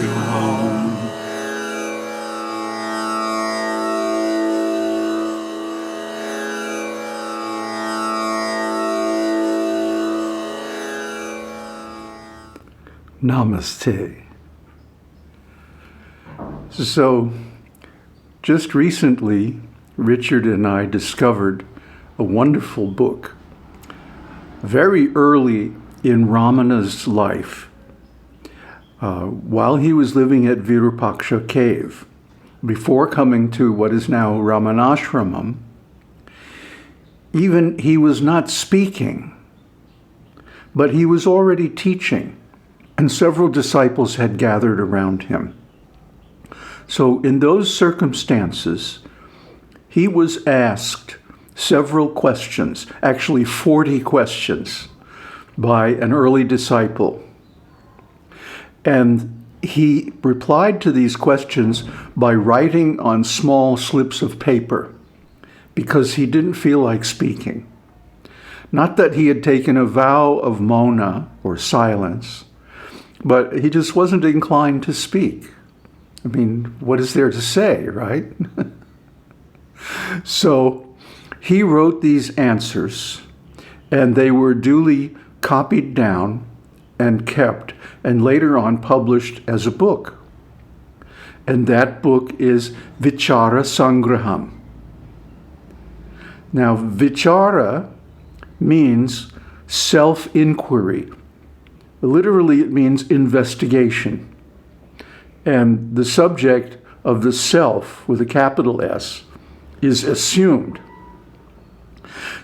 Om. Namaste. So, just recently, Richard and I discovered a wonderful book, very early in Ramana's life, while he was living at Virupaksha cave, before coming to what is now Ramanasramam. Even he was not speaking, but he was already teaching, and several disciples had gathered around him. So in those circumstances, he was asked several questions, actually 40 questions, by an early disciple. And he replied to these questions by writing on small slips of paper, because he didn't feel like speaking. Not that he had taken a vow of mona, or silence, but he just wasn't inclined to speak. I mean, what is there to say, right? So he wrote these answers, and they were duly copied down and kept, and later on published as a book. And that book is Vichara Sańgraham. Now, Vichara means self-inquiry. Literally, it means investigation. And the subject of the self, with a capital S, is assumed.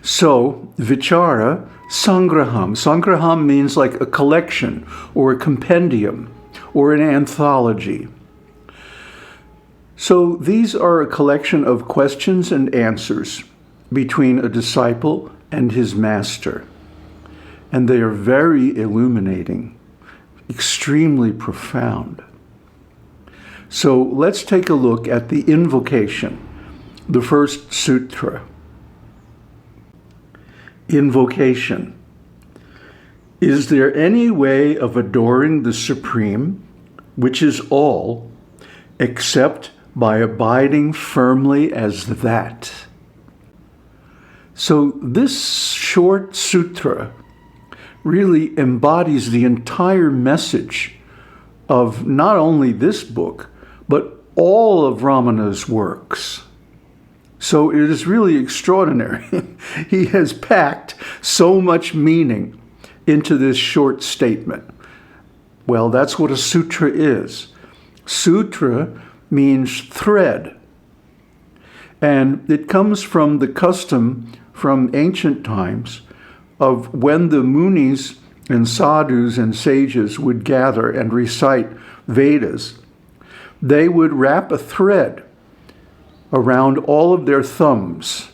So, Vichara Sańgraham. Sangraham means like a collection, or a compendium, or an anthology. So these are a collection of questions and answers between a disciple and his master. And they are very illuminating, extremely profound. So let's take a look at the invocation, the first sutra. Invocation. Is there any way of adoring the Supreme, which is all, except by abiding firmly as that? So this short sutra really embodies the entire message of not only this book, but all of Ramana's works. So it is really extraordinary. He has packed so much meaning into this short statement. Well, that's what a sutra is. Sutra means thread. And it comes from the custom from ancient times of when the munis and sadhus and sages would gather and recite Vedas, they would wrap a thread around all of their thumbs.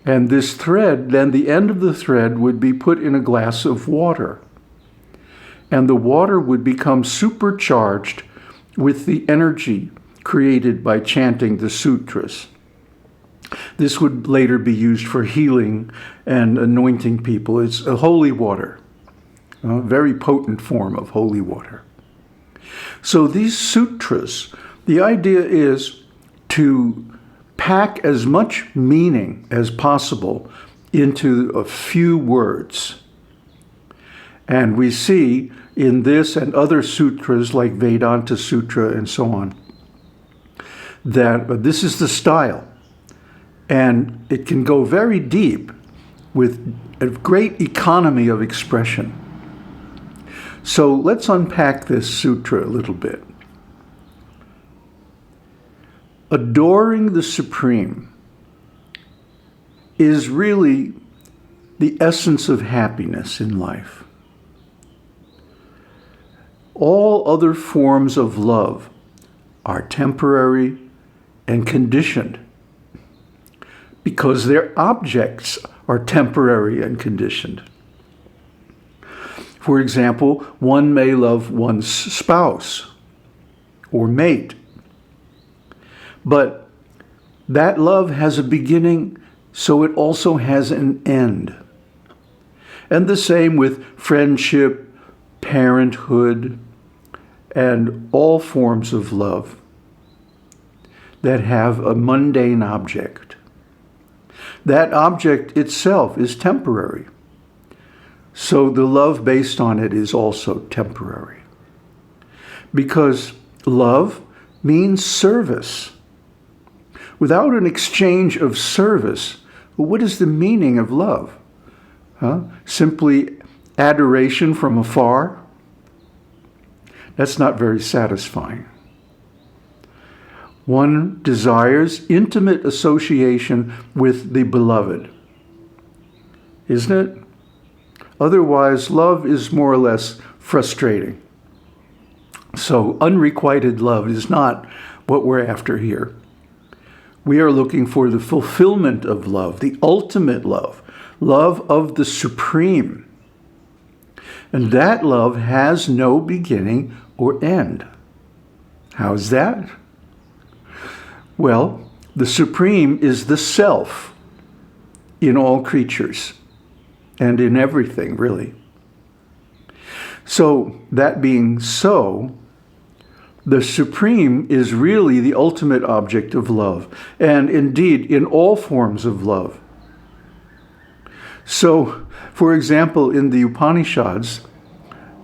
And this thread, then the end of the thread would be put in a glass of water. And the water would become supercharged with the energy created by chanting the sutras. This would later be used for healing and anointing people. It's a holy water, a very potent form of holy water. So these sutras, the idea is to pack as much meaning as possible into a few words. And we see in this and other sutras like Vedanta Sutra and so on, that this is the style. And it can go very deep with a great economy of expression. So let's unpack this sutra a little bit. Adoring the Supreme is really the essence of happiness in life. All other forms of love are temporary and conditioned because their objects are temporary and conditioned. For example, one may love one's spouse or mate, but that love has a beginning, so it also has an end. And the same with friendship, parenthood, and all forms of love that have a mundane object. That object itself is temporary. So the love based on it is also temporary. Because love means service. Without an exchange of service, what is the meaning of love? Simply adoration from afar? That's not very satisfying. One desires intimate association with the beloved, isn't it? Otherwise, love is more or less frustrating. So unrequited love is not what we're after here. We are looking for the fulfillment of love, the ultimate love, love of the Supreme. And that love has no beginning or end. How's that? Well, the Supreme is the Self in all creatures and in everything, really. So, that being so, the Supreme is really the ultimate object of love, and indeed in all forms of love. So, for example, in the Upanishads,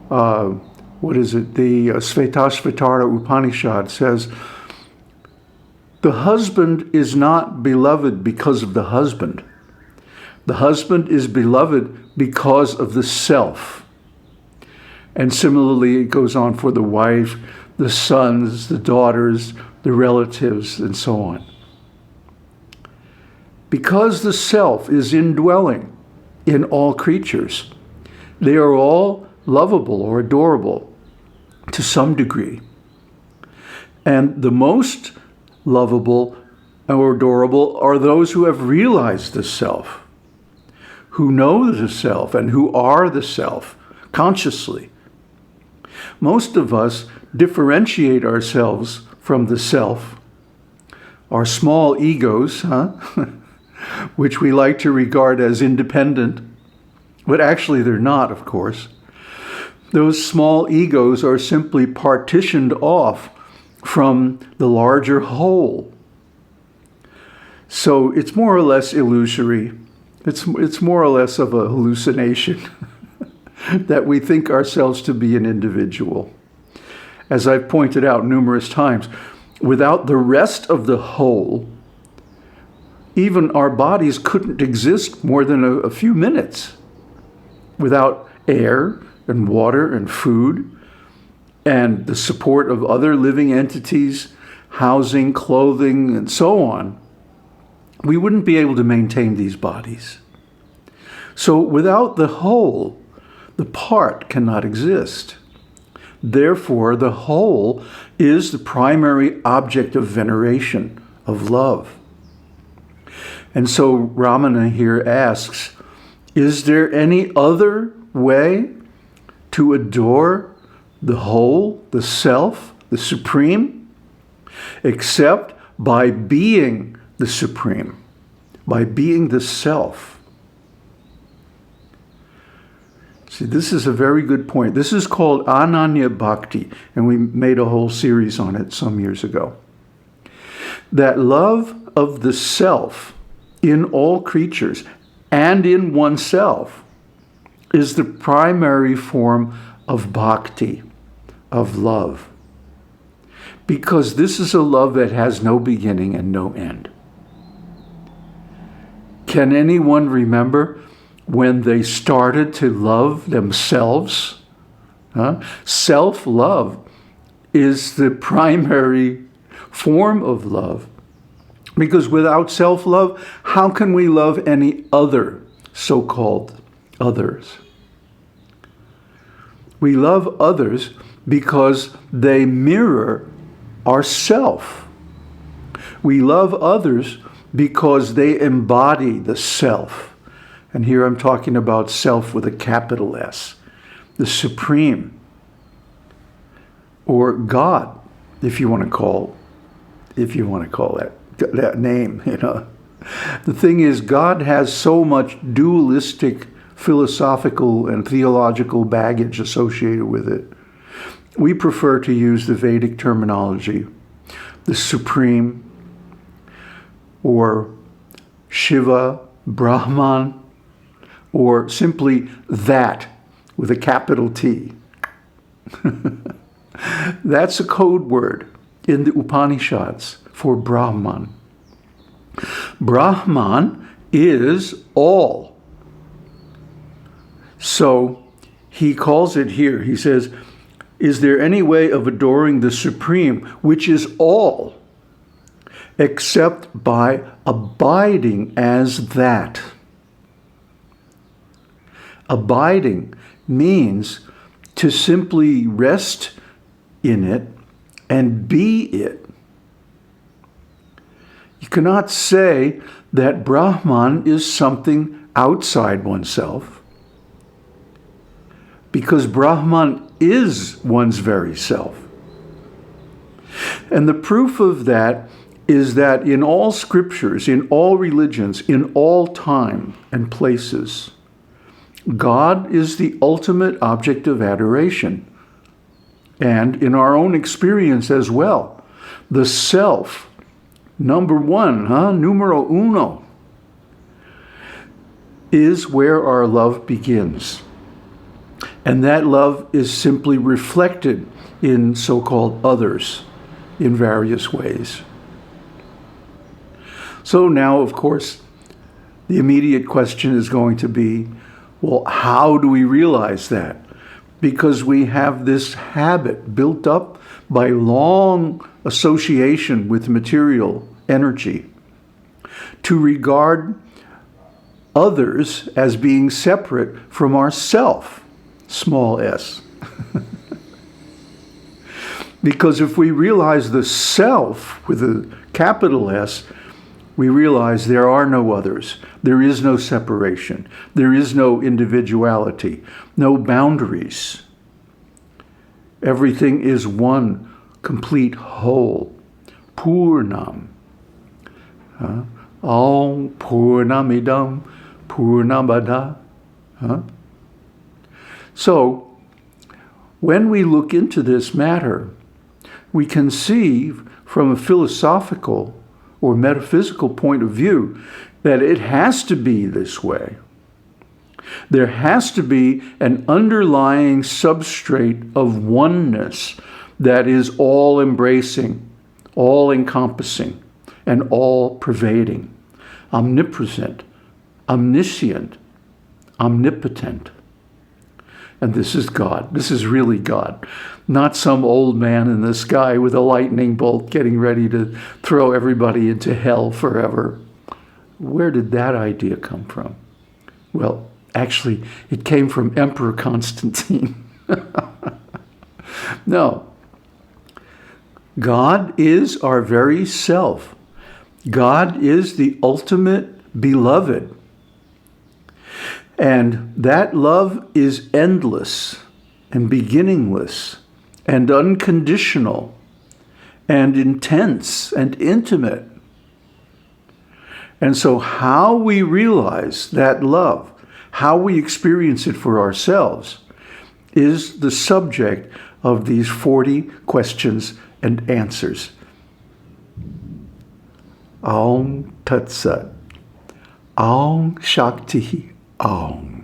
The Svetasvatara Upanishad says, the husband is not beloved because of the husband. The husband is beloved because of the self. And similarly, it goes on for the wife, the sons, the daughters, the relatives, and so on. Because the self is indwelling in all creatures, they are all lovable or adorable to some degree. And the most lovable or adorable are those who have realized the self, who know the self and who are the self consciously. Most of us differentiate ourselves from the self, our small egos, which we like to regard as independent, but actually they're not, of course. Those small egos are simply partitioned off from the larger whole. So it's more or less illusory. It's more or less of a hallucination that we think ourselves to be an individual. As I've pointed out numerous times, without the rest of the whole, even our bodies couldn't exist more than a few minutes without air and water and food and the support of other living entities, housing, clothing, and so on. We wouldn't be able to maintain these bodies. So without the whole, the part cannot exist. Therefore, the whole is the primary object of veneration, of love. And so Ramana here asks, is there any other way to adore the whole, the self, the Supreme, except by being the Supreme, by being the self? See, this is a very good point. This is called Ananya Bhakti, and we made a whole series on it some years ago. That love of the self in all creatures and in oneself is the primary form of bhakti, of love. Because this is a love that has no beginning and no end. Can anyone remember when they started to love themselves? Self-love is the primary form of love. Because without self-love, how can we love any other so-called others? We love others because they mirror ourself. We love others because they embody the self. And here I'm talking about self with a capital S, the Supreme, or God, if you want to call that name, The thing is, God has so much dualistic philosophical and theological baggage associated with it We prefer to use the Vedic terminology, the Supreme, or Shiva, Brahman, or simply that with a capital T. That's a code word in the Upanishads for Brahman. Brahman is all. So he calls it here, he says, is there any way of adoring the Supreme, which is all, except by abiding as that? Abiding means to simply rest in it and be it. You cannot say that Brahman is something outside oneself, because Brahman is one's very self. And the proof of that is that in all scriptures, in all religions, in all time and places, God is the ultimate object of adoration. And in our own experience as well, the self, number one, numero uno, is where our love begins. And that love is simply reflected in so-called others in various ways. So now, of course, the immediate question is going to be, well, how do we realize that? Because we have this habit built up by long association with material energy to regard others as being separate from ourself, small s. Because if we realize the self with a capital S, we realize there are no others. There is no separation. There is no individuality, no boundaries. Everything is one complete whole. Purnam. Om Purnamidam Purnamada. So, when we look into this matter, we can see from a philosophical or metaphysical point of view that it has to be this way. There has to be an underlying substrate of oneness that is all-embracing, all-encompassing, and all-pervading, omnipresent, omniscient, omnipotent. And this is God. This is really God. Not some old man in the sky with a lightning bolt getting ready to throw everybody into hell forever. Where did that idea come from? Well, actually, it came from Emperor Constantine. No. God is our very self. God is the ultimate beloved. And that love is endless and beginningless and unconditional and intense and intimate. And so how we realize that love, how we experience it for ourselves, is the subject of these 40 questions and answers. Aum Tat Sat. Aum Shakti Aum.